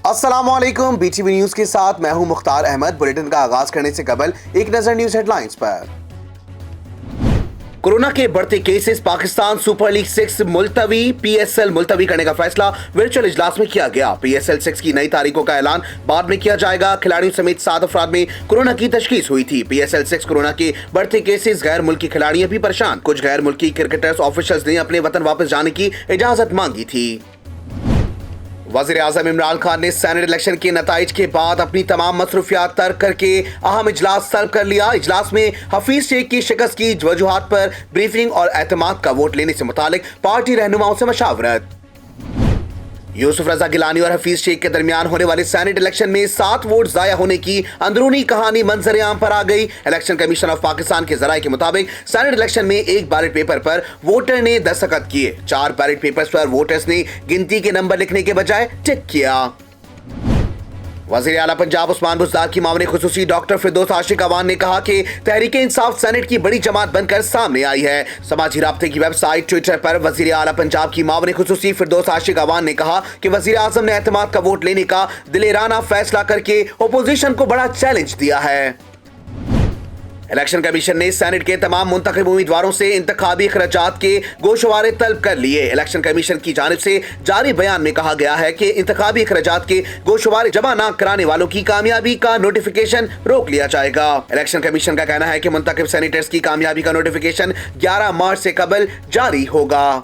अस्सलामुअलैकुम, BTV news के साथ मैं हूं मुख्तार अहमद। बुलेटिन का आगाज करने से कबल एक नजर न्यूज हेडलाइंस पर। कोरोना के बढ़ते cases, Pakistan super league 6 मुलतवी, PSL मुलतवी करने का फैसला वर्चुअल इजलास में किया गया। PSL 6 की नई तारीखों का ऐलान बाद में किया जाएगा। खिलाड़ियों समेत 7 अफराद में कोरोना की तशखीस हुई थी। PSL 6 कोरोना के बढ़ते केसेस, गैर मुल्की खिलाड़ियां भी परेशान। कुछ गैर मुल्की क्रिकेटर्स ऑफिशियल्स ने अपने वतन वापस जाने की इजाजत मांगी थी। वज़ीर आज़म इमरान खान ने सेनेट इलेक्शन के नताइज के बाद अपनी तमाम मसरूफियात तर्क करके अहम इजलास तलब कर लिया। इजलास में हफीज शेख की शिकस्त की वजूहात पर ब्रीफिंग और एतमाद का वोट लेने से मुतालिक पार्टी रहनुमाओं से मशावरत। यूसुफ रजा गिलानी और हफीज शेख के दरमियान होने वाले सेनेट इलेक्शन में 7 वोट जाया होने की अंदरूनी कहानी मंजर आम पर आ गई। इलेक्शन कमीशन ऑफ पाकिस्तान के जराये के मुताबिक सेनेट इलेक्शन में एक बैलेट पेपर पर वोटर ने दस्तखत किए। 4 बैलेट पेपर्स पर वोटर्स ने गिनती के नंबर लिखने के बजाय टिक किया। वज़ीर आला पंजाब उस्मान बुज़दार की मामले खुसूसी डॉक्टर फिरदौस आशिक अवान ने कहा कि तहरीक इंसाफ सेनेट की बड़ी जमात बनकर सामने आई है। समाजी राब्ते की वेबसाइट ट्विटर पर वज़ीर आला पंजाब की मामले खुसूसी फिरदौस आशिक अवान ने कहा कि वज़ीर आज़म ने एतमाद का वोट लेने का दिलेराना फैसला करके अपोजिशन को बड़ा चैलेंज दिया है। इलेक्शन कमीशन ने सेनेट के तमाम मुंतखब उम्मीदवारों से इंतखाबी खर्चात के गोशवारे तलब कर लिए। इलेक्शन कमीशन की जानिब से जारी बयान में कहा गया है कि इंतखाबी खर्चात के गोशवारे जमा न कराने वालों की कामयाबी का नोटिफिकेशन रोक लिया जाएगा। इलेक्शन कमीशन का कहना है कि मुंतखब सेनेटर्स की कामयाबी का नोटिफिकेशन 11 मार्च से कबल जारी होगा।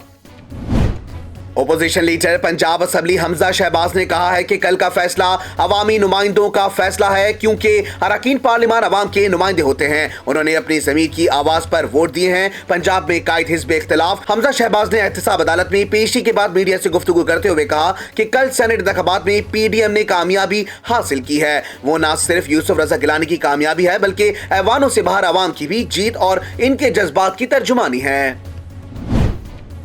Opposition leader Punjab assembly Hamza Shahbaz ने कहा है कि कल का फैसला अवामी नुमाइंदों का फैसला है, क्योंकि अरकान पार्लियामान अवाम के नुमाइंदे होते हैं। उन्होंने अपनी ज़मीर की आवाज पर वोट दिए हैं। पंजाब में कायद हिज़्ब इख्तिलाफ हमजा शहबाज ने एहतसाब अदालत में पेशी के बाद मीडिया से गुफ्तगू करते हुए कहा कि कल सेनेट इंतखाबात में PDM ने कामयाबी हासिल की है। वो न सिर्फ यूसुफ रजा गिलानी की कामयाबी है, बल्कि ऐवानों से बाहर अवाम की भी जीत और इनके जज्बात की तर्जुमानी है।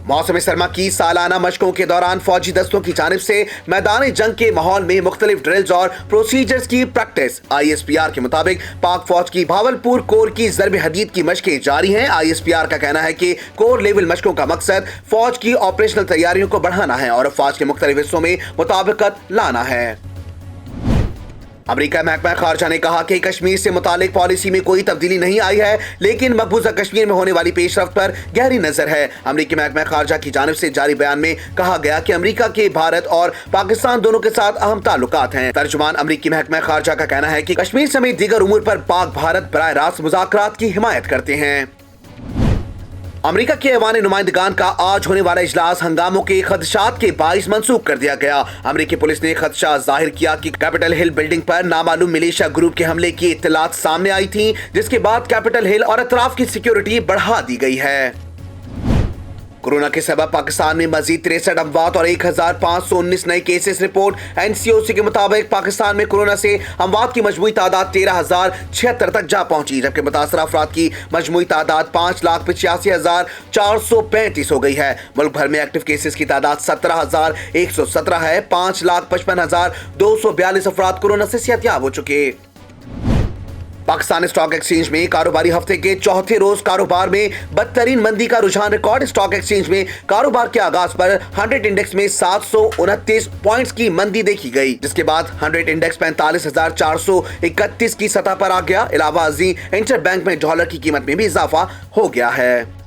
मौसम सरमा की सालाना मशकों के दौरान फौजी दस्तों की जानिब से मैदान जंग के माहौल में मुख्तलिफ ड्रिल्स और प्रोसीजर्स की प्रैक्टिस। ISPR के मुताबिक पाक फौज की भावलपुर कोर की ज़रब हदीद की मशकें जारी हैं। ISPR का कहना है कि कोर लेवल मशकों का मकसद फौज की ऑपरेशनल तैयारियों को बढ़ाना है और फौज के मुख्तलिफ हिस्सों में मुताबिकत लाना है। अमेरिका महकमा खारजा ने कहा कि कश्मीर से मुतालिक पॉलिसी में कोई तब्दीली नहीं आई है, लेकिन मकबूजा कश्मीर में होने वाली पेशरफ्त पर गहरी नजर है। अमेरिकी महकमा खारजा की जानिब से जारी बयान में कहा गया कि अमेरिका के भारत और पाकिस्तान दोनों के साथ अहम ताल्लुकात हैं। तर्जुमान अमेरिकी महकमा खारजा का कहना है कि कश्मीर समेत दीगर उमूर पर पाक भारत बराह रास्त मुज़ाकरात की हिमायत करते हैं। अमेरिका के ऐवान नुमाइंदगान का आज होने वाला इजलास हंगामों के खदशात के बाइस मंसूख कर दिया गया। अमेरिकी पुलिस ने खदशा जाहिर किया कि कैपिटल हिल बिल्डिंग पर नामालूम मिलिशिया ग्रुप के हमले की इत्तलात सामने आई थी, जिसके बाद कैपिटल हिल और अतराफ की सिक्योरिटी बढ़ा दी गई है। कोरोना के सबब पाकिस्तान में मजीद 63 अमवात और 1519 नए केसेस रिपोर्ट। NCOC के मुताबिक पाकिस्तान में कोरोना से अमवात की मजमूई तादाद 13,076 तक जा पहुंची, जबकि मुतासरा अफराद की मजमूई तादाद 5,85,435 हो गई है। मुल्क भर में एक्टिव केसेस की तादाद 17,117 है। 5,55,242 अफराद कोरोना से सेहतयाब हो चुके। पाकिस्तान स्टॉक एक्सचेंज में कारोबारी हफ्ते के चौथे रोज कारोबार में बदतरीन मंदी का रुझान रिकॉर्ड। स्टॉक एक्सचेंज में कारोबार के आगाज पर 100 इंडेक्स में 729 पॉइंट्स की मंदी देखी गई, जिसके बाद 100 इंडेक्स 45,431 की सतह पर आ गया। इलावा अजी इंटरबैंक में डॉलर की कीमत में भी इजाफा हो गया है।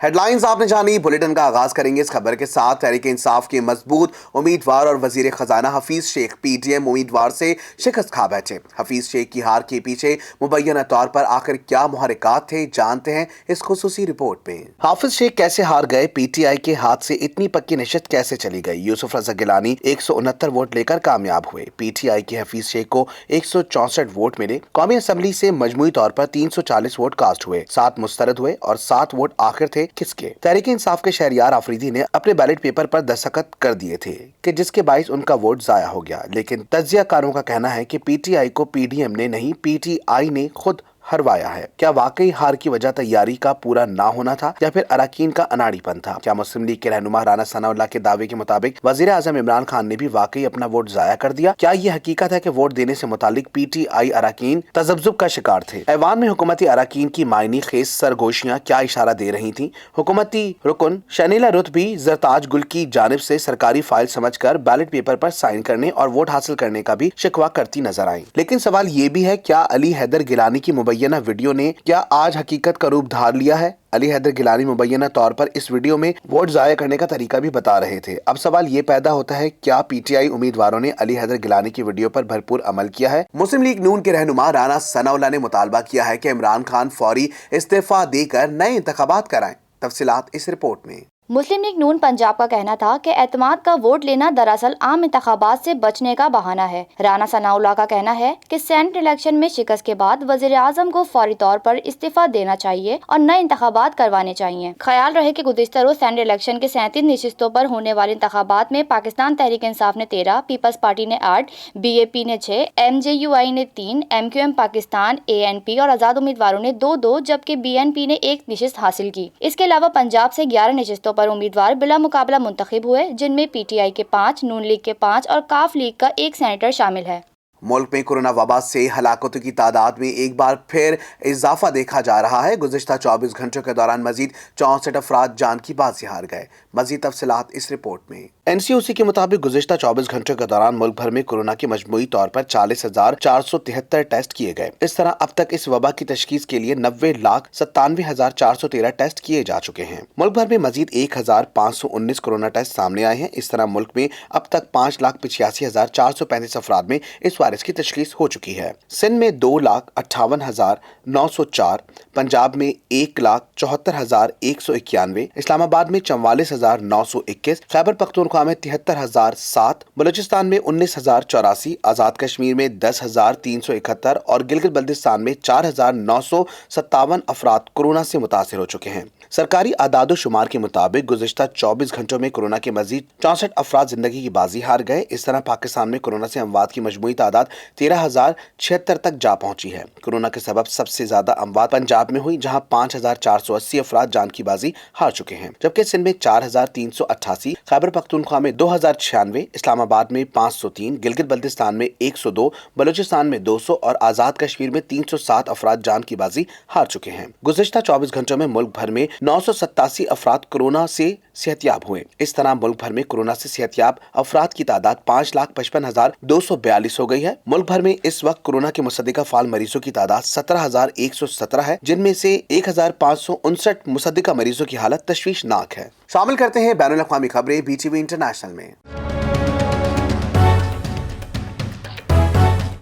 हेडलाइंस आपने जानी। बुलेटिन का आगाज करेंगे इस खबर के साथ। तहरीक इंसाफ के मजबूत उम्मीदवार और वजीर खजाना हफीज शेख PDM उम्मीदवार से शिकस्त खा बैठे। हफीज शेख की हार के पीछे मुबैना तौर पर आखिर क्या मुहर्रिकात थे, जानते हैं इस खुसूसी रिपोर्ट में। हाफिज शेख कैसे हार गए, PTI के हाथ से इतनी पक्की नशिस्त कैसे चली गई। यूसुफ रजा गिलानी 169 वोट लेकर कामयाब हुए। PTI के हफीज शेख को 164 वोट मिले। कौमी असम्बली से मजमूई तौर पर 340 वोट कास्ट हुए, 7 मुस्तरद हुए और 7 वोट आखिर थे किसके। तहरीक इंसाफ के शहरियार आफरीदी ने अपने बैलेट पेपर पर दस्तखत कर दिए थे कि जिसके बाइस उनका वोट जाया हो गया, लेकिन तज्जियाकारों का कहना है कि PTI को PDM ने नहीं, PTI ने खुद हरवाया है। क्या वाकई हार की वजह तैयारी का पूरा ना होना था या फिर अरकान का अनाड़ीपन था? क्या मुस्लिम लीग के रहनुमा राना सनाउल्लाह के दावे के मुताबिक वजीर आजम इमरान खान ने भी वाकई अपना वोट जाया कर दिया? क्या ये हकीकत है कि वोट देने से मुतालिक PTI अरकान तजब्जुब का शिकार थे? ऐवान में हुकूमती अरकान की मायनी खेज सरगोशियां क्या इशारा दे रही थी? हुकूमती रुकन शनीला रुत भी जरताज गुल की जानिब से सरकारी फाइल समझकर बैलेट पेपर पर साइन करने और वोट हासिल करने का भी शिकवा करती नजर आई। लेकिन सवाल ये भी है, क्या अली हैदर गिलानी की मुबैना वीडियो ने क्या आज हकीकत का रूप धार लिया है? अली हैदर गिलानी मुबैना तौर पर इस वीडियो में वोट जाया करने का तरीका भी बता रहे थे। अब सवाल ये पैदा होता है, क्या PTI उम्मीदवारों ने अली हैदर गिलानी की वीडियो पर भरपूर अमल किया है? मुस्लिम लीग नून के रहनुमा राना सनाउल्लाह ने मुतालबा किया है कि इमरान खान फौरी इस्तीफा देकर नए इंतखाबात कराएं। तफसीलात इस रिपोर्ट में। मुस्लिम लीग नून पंजाब का कहना था कि एतमाद का वोट लेना दरअसल आम इंतखाबात से बचने का बहाना है। राना सनाउल्लाह का कहना है कि सेनेट इलेक्शन में शिकस्त के बाद वजीर आजम को फौरी तौर पर इस्तीफा देना चाहिए और नए इंतखाबात करवाने चाहिए। ख्याल रहे कि गुज़िश्ता रोज सेनेट इलेक्शन के 37 नशिस्तों पर होने वाले इंतखाबात में पाकिस्तान तहरीक इंसाफ ने 13, पीपल्स पार्टी ने 8, BAP ने 6, MJUI ने 3, MQM पाकिस्तान, ANP और आजाद उम्मीदवारों ने 2-2 जबकि BNP ने 1 नशिस्त हासिल की। इसके अलावा पंजाब से 11 नशिस्तों पर उम्मीदवार बिला मुकाबला मुंतखब हुए, जिनमें PTI के 5, नून लीग के 5 और काफ लीग का 1 सेनेटर शामिल है। मुल्क में कोरोना वबा से हलाकतों की तादाद में एक बार फिर इजाफा देखा जा रहा है। गुज़िश्ता 24 घंटों के दौरान मजीद 64 अफराद जान की बाजी हार गए। मजीद तफसीलात इस रिपोर्ट में। NCOC के मुताबिक गुज़िश्ता 24 घंटों के दौरान मुल्क भर में कोरोना के मजमूई तौर पर 40,473 टेस्ट किए गए। इस तरह अब तक इस वबा की तशखीस के लिए 90,97,413 टेस्ट किए जा चुके हैं। मुल्क भर में मजीद 1,519 कोरोना टेस्ट सामने आए हैं। इस तरह मुल्क में अब तक 5,85,435 अफराद में इस वायरस की तशखीस हो चुकी है। सिंध में 2,58,904, पंजाब में 1,74,191, इस्लामाबाद में 44,921, खैबर पख्तूनख्वा में 73,007, बलूचिस्तान में 19,084, आजाद कश्मीर में 10,371 और गिलगित बल्तिस्तान में 4,957 अफराद कोरोना से मुतासिर हो चुके हैं। सरकारी आदादो शुमार के मुताबिक गुज़िश्ता 24 घंटों में कोरोना के मजीद 64 अफराद जिंदगी की बाजी हार गए। इस तरह पाकिस्तान में कोरोना से अमवात की मजमूई तादाद 13,076 तक जा पहुंची है। कोरोना के सबब सबसे ज्यादा अमवात पंजाब में हुई, जहां 5,480 अफराद जान की बाजी हार चुके हैं, जबकि सिंध में 4,388, खैबर पख्तूनख्वा में 2,096, इस्लामाबाद में 503, गिलगित बल्तिस्तान में 102, बलूचिस्तान में 200 और आजाद कश्मीर में 307 अफराद जान की बाजी हार चुके हैं। गुज़िश्ता 24 घंटों में मुल्क भर में 987 अफराद कोरोना से सेहतियाब हुए। इस तरह मुल्क भर में कोरोना से सेहतियाब अफराद की तादाद 5,55,242 हो गई है। मुल्क भर में इस वक्त कोरोना के मुसद्दिका फाल मरीजों की तादाद 17,117 है, जिनमें से 1,559 मुसद्दिका मरीजों की हालत तशवीशनाक है। शामिल करते हैं बैनुल अक़वामी खबरें BTV इंटरनेशनल में।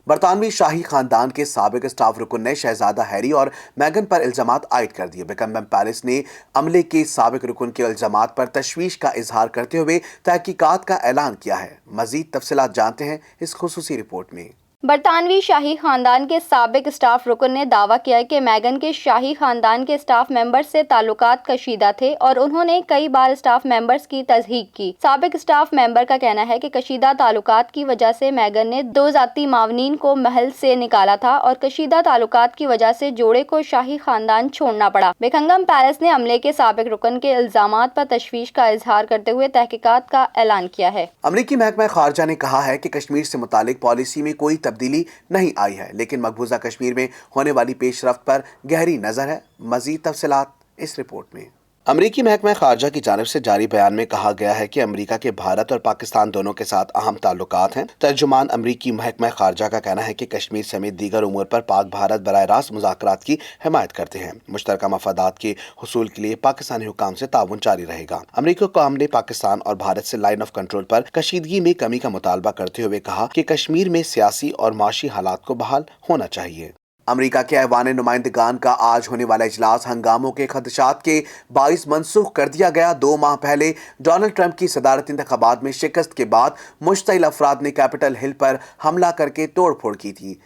बरतानवी शाही खानदान के साबिक स्टाफ रुकन ने शहजादा हैरी और मेगन पर इल्जामात आयद कर दिए। बकिंघम पैलेस ने अमले के साबिक रुकन के इल्जामात पर तशवीश का इजहार करते हुए तहकीकात का ऐलान किया है। मजीद तफसीलात जानते हैं इस खुसूसी रिपोर्ट में। बरतानवी शाही खानदान के साबिक स्टाफ रुकन ने दावा किया कि मेगन के शाही खानदान के स्टाफ मेंबर्स से ताल्लुकात कशीदा थे और उन्होंने कई बार स्टाफ मेंबर्स की तस्दीक की। साबिक स्टाफ मेंबर का कहना है कि कशीदा ताल्लुकात की वजह से मेगन ने 2 जाती मावनीन को महल से निकाला था और कशीदा ताल्लुकात की वजह से जोड़े को शाही खानदान छोड़ना पड़ा। बकिंघम पैलेस ने अमले के साबिक रुकन के इल्जामात पर तशवीश का इजहार करते हुए तहकीकात का ऐलान किया है। अमरीकी महकमा खारजा ने कहा है कि कश्मीर से मुतालिक पॉलिसी में कोई तब्दीली नहीं आई है, लेकिन मकबूजा कश्मीर में होने वाली पेशरफ्त पर गहरी नजर है। मजीद तफसीलात इस रिपोर्ट में। अमरीकी महकमा खारजा की जानिब से जारी बयान में कहा गया है कि अमरीका के भारत और पाकिस्तान दोनों के साथ अहम ताल्लुकात हैं। तर्जुमान अमरीकी महकमा खारजा का कहना है कि कश्मीर समेत दीगर उमूर पर पाक भारत बराह रास्त मुज़ाकरात की हिमायत करते हैं। मुश्तरका मफादात के हुसूल के लिए पाकिस्तानी हुकाम से ताउन जारी रहेगा। अमरीकी हुकाम ने पाकिस्तान और भारत से लाइन ऑफ कंट्रोल पर कशीदगी में कमी का मुतालबा करते हुए कहा कि कश्मीर में सियासी और माशी हालात को बहाल होना चाहिए। अमेरिका के ऐवान नुमाइंदगान का आज होने वाला इजलास हंगामों के खदशात के बाइस मनसूख कर दिया गया। 2 माह पहले डोनाल्ड ट्रंप की सदारती इंतखाबात में शिकस्त के बाद मुश्तइल अफराद ने कैपिटल हिल पर हमला करके तोड़ फोड़ की थी।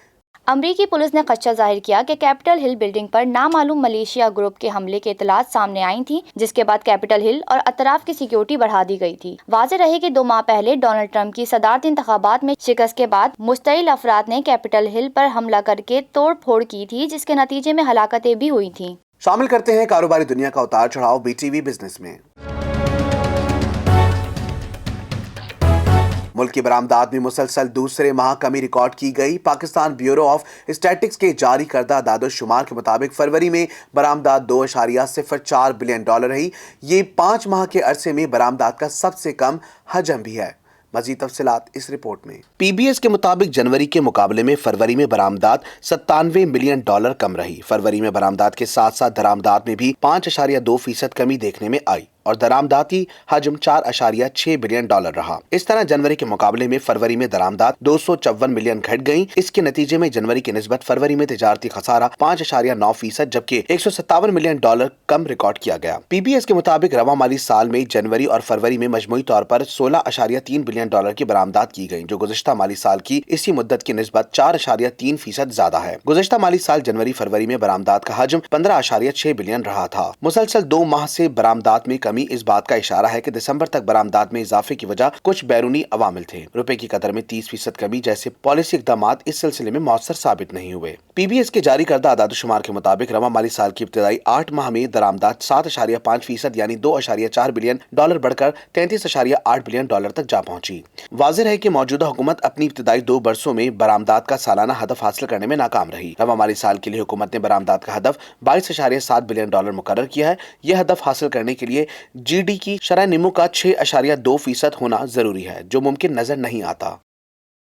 امریکی پولیس نے خدشہ ظاہر کیا کہ کیپٹل ہل بلڈنگ پر نامعلوم ملیشیا گروپ کے حملے کے اطلاعات سامنے آئی تھیں، جس کے بعد کیپٹل ہل اور اطراف کی سیکیورٹی بڑھا دی گئی تھی۔ واضح رہے کہ 2 ماہ پہلے ڈونلڈ ٹرمپ کی صدارتی انتخابات میں شکست کے بعد مشتعل افراد نے کیپٹل ہل پر حملہ کر کے توڑ پھوڑ کی تھی، جس کے نتیجے میں ہلاکتیں بھی ہوئی تھیں۔ شامل کرتے ہیں کاروباری دنیا کا اتار چڑھاؤ بی ٹی وی بزنس میں۔ ملک کی برآمدات میں مسلسل دوسرے ماہ کمی ریکارڈ کی گئی۔ پاکستان بیورو آف اسٹیٹسٹکس کے جاری کردہ اعداد و شمار کے مطابق فروری میں برآمدات $2.04 بلین رہی۔ یہ 5 ماہ کے عرصے میں برآمدات کا سب سے کم حجم بھی ہے۔ مزید تفصیلات اس رپورٹ میں۔ پی بی ایس کے مطابق جنوری کے مقابلے میں فروری میں برآمدات $97 ملین کم رہی۔ فروری میں برآمدات کے ساتھ ساتھ درآمدات میں بھی 5.2% کمی دیکھنے میں آئی اور درآمداتی حجم $4.6 بلین رہا۔ اس طرح جنوری کے مقابلے میں فروری میں درآمدات 254 ملین گھٹ گئیں۔ اس کے نتیجے میں جنوری کی نسبت فروری میں تجارتی خسارہ 5.9% جبکہ $157 ملین کم ریکارڈ کیا گیا۔ پی بی ایس کے مطابق رواں مالی سال میں جنوری اور فروری میں مجموعی طور پر $16.3 بلین کی برآمدات کی گئیں، جو گزشتہ مالی سال کی اسی مدت کی نسبت 4.3% زیادہ ہے۔ گزشتہ مالی سال جنوری فروری میں برآمدات کا حجم 15.6 بلین رہا تھا۔ مسلسل 2 ماہ سے برآمدات میں کمی اس بات کا اشارہ ہے کہ دسمبر تک برآمدات میں اضافے کی وجہ کچھ بیرونی عوامل تھے۔ روپے کی قدر میں 30% کمی جیسے پالیسی اقدامات اس سلسلے میں مؤثر ثابت نہیں ہوئے۔ پی بی ایس کے جاری کردہ اعداد و شمار کے مطابق رواں مالی سال کی ابتدائی 8 ماہ میں درآمدات 7.5% یعنی $2.4 بلین بڑھ کر $33.8 بلین تک جا پہنچی۔ واضح ہے کہ موجودہ حکومت اپنی ابتدائی 2 برسوں میں برآمدات کا سالانہ ہدف حاصل کرنے میں ناکام رہی۔ رواں مالی سال کے لیے حکومت نے برآمدات کا ہدف $22.7 بلین مقرر کیا ہے۔ یہ ہدف حاصل کرنے کے لیے جی ڈی کی شرح نمو کا 6.2% ہونا ضروری ہے، جو ممکن نظر نہیں آتا۔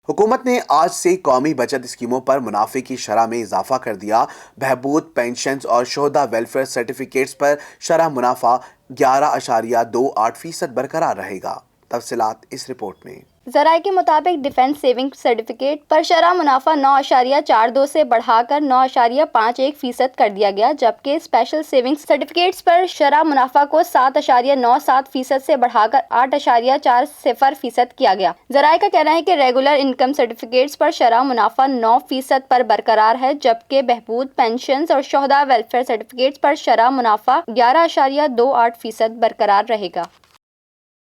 حکومت نے آج سے قومی بچت اسکیموں پر منافع کی شرح میں اضافہ کر دیا۔ بہبود، پینشنز اور شہداء ویلفیئر سرٹیفکیٹس پر شرح منافع 11.28% برقرار رہے گا۔ تفصیلات اس رپورٹ میں۔ ذرائع کے مطابق ڈیفنس سیونگ سرٹیفکیٹ پر شرح منافع 9.42 سے بڑھا کر 9.51% کر دیا گیا، جبکہ اسپیشل سیونگ سرٹیفکیٹس پر شرح منافع کو 7.97% سے بڑھا کر 8.40% کیا گیا۔ ذرائع کا کہنا ہے کہ ریگولر انکم سرٹیفکیٹس پر شرح منافع 9% پر برقرار ہے، جبکہ بہبود، پینشنز اور شہداء ویلفیئر سرٹیفکیٹس پر شرح منافع 11.28% برقرار رہے گا۔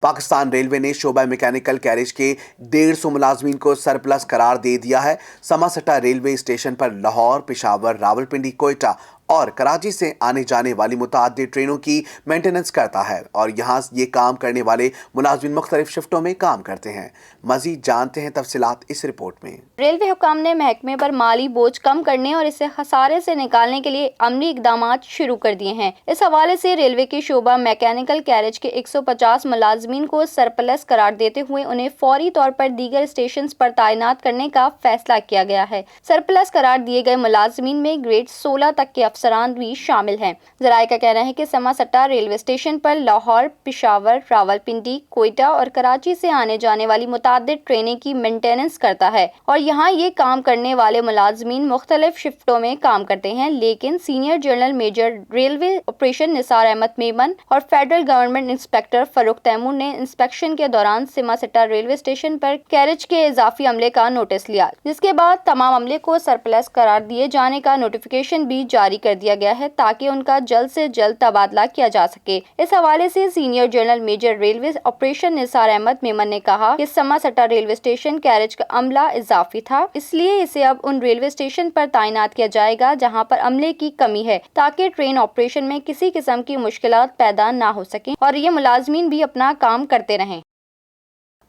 پاکستان ریلوے نے شعبہ میکینیکل کیریج کے 150 ملازمین کو سرپلس قرار دے دیا ہے۔ سما سٹا ریلوے اسٹیشن پر لاہور، پشاور، راولپنڈی، کوئٹہ اور کراچی سے آنے جانے والی متعدد ٹرینوں کی مینٹیننس کرتا ہے اور یہاں یہ کام کرنے والے ملازمین مختلف شفٹوں میں کام کرتے ہیں۔ مزید جانتے ہیں تفصیلات اس رپورٹ میں۔ ریلوے حکام نے محکمے پر مالی بوجھ کم کرنے اور اسے خسارے سے نکالنے کے لیے عملی اقدامات شروع کر دیے ہیں۔ اس حوالے سے ریلوے کے شعبہ میکینیکل کیریج کے 150 ملازمین کو سرپلس قرار دیتے ہوئے انہیں فوری طور پر دیگر اسٹیشنز پر تعینات کرنے کا فیصلہ کیا گیا ہے۔ سرپلس قرار دیے گئے ملازمین میں گریڈ 16 تک کے افسران بھی شامل ہیں۔ ذرائع کا کہنا ہے کہ سما سٹا ریلوے اسٹیشن پر لاہور، پشاور، راولپنڈی، کوئٹہ اور کراچی سے آنے جانے والی متعدد ٹرینیں کی مینٹیننس کرتا ہے اور یہاں یہ کام کرنے والے ملازمین مختلف شفٹوں میں کام کرتے ہیں، لیکن senior general major railway operation Nisar Ahmed Memon اور federal government inspector Farooq Taimur نے انسپیکشن کے دوران سما سٹا ریلوے اسٹیشن پر کیریج کے اضافی عملے کا نوٹس لیا، جس کے بعد تمام عملے کو سرپلس قرار دیے جانے کا نوٹیفیکیشن بھی جاری کر دیا گیا ہے تاکہ ان کا جلد سے جلد تبادلہ کیا جا سکے۔ اس حوالے سے senior general major railway operation Nisar Ahmed Memon نے کہا کہ سما سٹا ریلوے اسٹیشن کیریج کا عملہ اضافی تھا، اس لیے اسے اب ان ریلوے اسٹیشن پر تعینات کیا جائے گا جہاں پر عملے کی کمی ہے تاکہ ٹرین آپریشن میں کسی قسم کی مشکلات پیدا نہ ہو سکیں اور یہ ملازمین بھی اپنا کام کرتے رہیں۔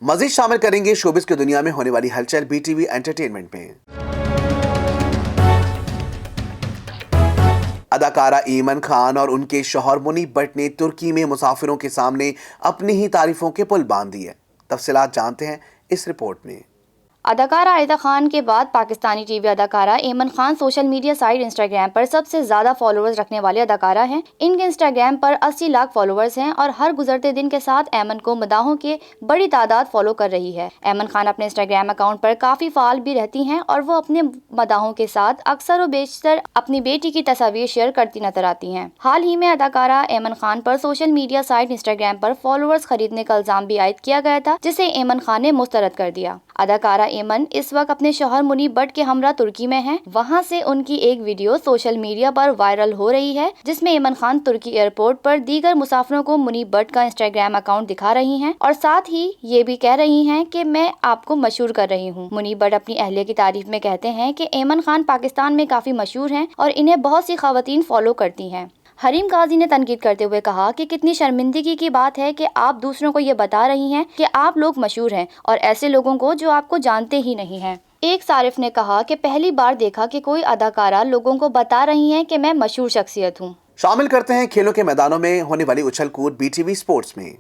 مزید شامل کریں گے شوبز کی دنیا میں ہونے والی ہلچل بی ٹی وی انٹرٹینمنٹ میں۔ اداکارہ ایمن خان اور ان کے شوہر منیب بٹ نے ترکی میں مسافروں کے سامنے اپنی ہی تعریفوں کے پل باندھ دیے۔ تفصیلات جانتے ہیں اس رپورٹ میں۔ اداکارہ عائدہ خان کے بعد پاکستانی ٹی وی اداکارہ Aiman Khan social media site Instagram پر سب سے زیادہ فالوورز رکھنے والے اداکارہ ہیں۔ ان کے انسٹاگرام پر 80 لاکھ فالوورز ہیں اور ہر گزرتے دن کے ساتھ ایمن کو مداحوں کی بڑی تعداد فالو کر رہی ہے۔ ایمن خان اپنے انسٹاگرام اکاؤنٹ پر کافی فعال بھی رہتی ہیں اور وہ اپنے مداحوں کے ساتھ اکثر و بیشتر اپنی بیٹی کی تصاویر شیئر کرتی نظر آتی ہیں۔ حال ہی میں اداکارہ ایمن خان پر سوشل میڈیا سائٹ انسٹاگرام پر فالوورز خریدنے کا الزام بھی عائد کیا گیا تھا، جسے ایمن خان نے مسترد کر دیا۔ اداکارہ ایمن اس وقت اپنے شوہر منیب بٹ کے ہمراہ ترکی میں ہیں۔ وہاں سے ان کی ایک ویڈیو سوشل میڈیا پر وائرل ہو رہی ہے جس میں ایمن خان ترکی ایئرپورٹ پر دیگر مسافروں کو منیب بٹ کا انسٹاگرام اکاؤنٹ دکھا رہی ہیں اور ساتھ ہی یہ بھی کہہ رہی ہیں کہ میں آپ کو مشہور کر رہی ہوں۔ منیب بٹ اپنی اہلیہ کی تعریف میں کہتے ہیں کہ ایمن خان پاکستان میں کافی مشہور ہیں اور انہیں بہت سی خواتین فالو کرتی ہیں۔ حریم قاضی نے تنقید کرتے ہوئے کہا کہ کتنی شرمندگی کی بات ہے کہ آپ دوسروں کو یہ بتا رہی ہیں کہ آپ لوگ مشہور ہیں اور ایسے لوگوں کو جو آپ کو جانتے ہی نہیں ہیں۔ ایک صارف نے کہا کہ پہلی بار دیکھا کہ کوئی اداکارہ لوگوں کو بتا رہی ہیں کہ میں مشہور شخصیت ہوں۔ شامل کرتے ہیں کھیلوں کے میدانوں میں ہونے والی اچھل could B T V sports میں۔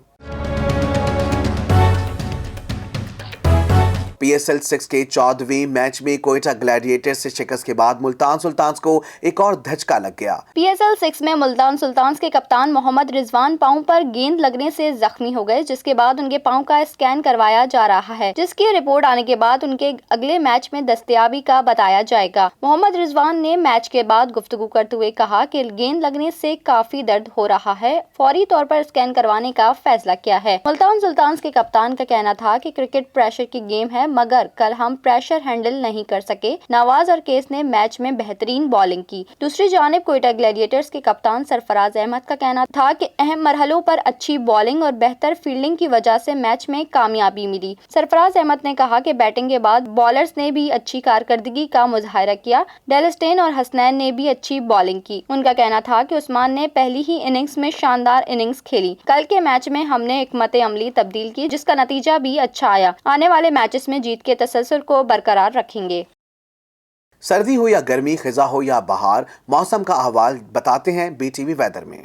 پی ایس ایل 6 کے 14ویں میچ میں کوئٹہ گلیڈیٹرز سے شکست کے بعد ملتان سلطانز کو ایک اور دھچکا لگ گیا۔ پی ایس ایل 6 میں ملتان سلطانز کے کپتان محمد رضوان پاؤں پر گیند لگنے سے زخمی ہو گئے، جس کے بعد ان کے پاؤں کا اسکین کروایا جا رہا ہے، جس کی رپورٹ آنے کے بعد ان کے اگلے میچ میں دستیابی کا بتایا جائے گا۔ محمد رضوان نے میچ کے بعد گفتگو کرتے ہوئے کہا کہ گیند لگنے سے کافی درد ہو رہا ہے، فوری طور پر اسکین کروانے کا فیصلہ کیا ہے۔ ملتان سلطانز کے کپتان کا کہنا تھا کہ کرکٹ پریشر کی گیم ہے، مگر کل ہم پریشر ہینڈل نہیں کر سکے۔ نواز اور کیس نے میچ میں بہترین بالنگ کی۔ دوسری جانب کوئٹہ گلیڈیٹرز کے کپتان سرفراز احمد کا کہنا تھا کہ اہم مرحلوں پر اچھی بالنگ اور بہتر فیلڈنگ کی وجہ سے میچ میں کامیابی ملی۔ سرفراز احمد نے کہا کہ بیٹنگ کے بعد بالرز نے بھی اچھی کارکردگی کا مظاہرہ کیا، ڈیل اسٹین اور حسنین نے بھی اچھی بالنگ کی۔ ان کا کہنا تھا کہ عثمان نے پہلی ہی اننگز میں شاندار اننگز کھیلی۔ کل کے میچ میں ہم نے حکمت عملی تبدیل کی جس کا نتیجہ بھی اچھا آیا۔ آنے والے میچز میں جیت کے تسلسل کو برقرار رکھیں گے۔ سردی ہو یا گرمی، خزاں ہو یا بہار، موسم کا احوال بتاتے ہیں بی ٹی وی ویدر میں۔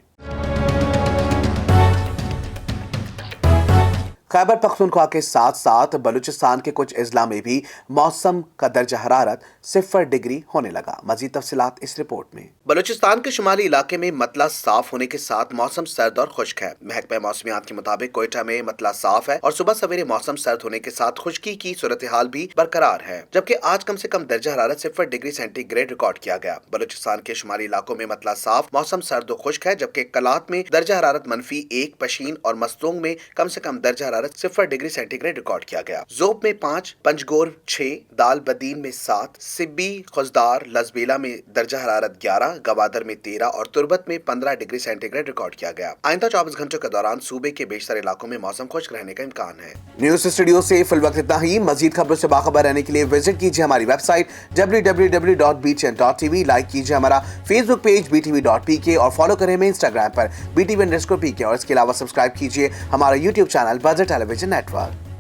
خیبر پختونخوا کے ساتھ ساتھ بلوچستان کے کچھ اضلاع میں بھی موسم کا درجہ حرارت 0 ڈگری ہونے لگا۔ مزید تفصیلات اس رپورٹ میں۔ بلوچستان کے شمالی علاقے میں مطلع صاف ہونے کے ساتھ موسم سرد اور خشک ہے۔ محکمہ موسمیات کے مطابق کوئٹہ میں مطلع صاف ہے اور صبح سویرے موسم سرد ہونے کے ساتھ خشکی کی صورتحال بھی برقرار ہے، جبکہ آج کم سے کم درجہ حرارت 0 ڈگری سینٹی گریڈ ریکارڈ کیا گیا۔ بلوچستان کے شمالی علاقوں میں مطلع صاف، موسم سرد و خشک ہے، جبکہ کلات میں درجہ حرارت -1، پشین اور مستونگ میں کم سے کم درجہ حرارت 0 ڈگری سینٹی گریڈ ریکارڈ کیا گیا۔ زوب میں 5، پنجگور 6، دال بدین میں 7، سبی، خزدار، لزبیلا میں درجہ حرارت 11، گوادر میں 13 اور تربت میں 15 ڈگری سینٹی گریڈ ریکارڈ کیا گیا۔ آئندہ 24 گھنٹوں کے دوران صوبے کے بیشتر علاقوں میں موسم خشک رہنے کا امکان ہے۔ نیوز اسٹوڈیو سے فی الوقت اتنا ہی۔ مزید خبروں سے باخبر رہنے کے لیے وزٹ کیجیے ہماری ویب سائٹ www.btn.tv، لائک کیجیے ہمارا فیس بک پیج btv.pk اور فالو کریں ہمیں انسٹاگرام پر btv_pk، اور اس کے علاوہ سبسکرائب کیجیے ہمارا یوٹیوب چینل بزر ٹیلی ویژن نیٹ ورک۔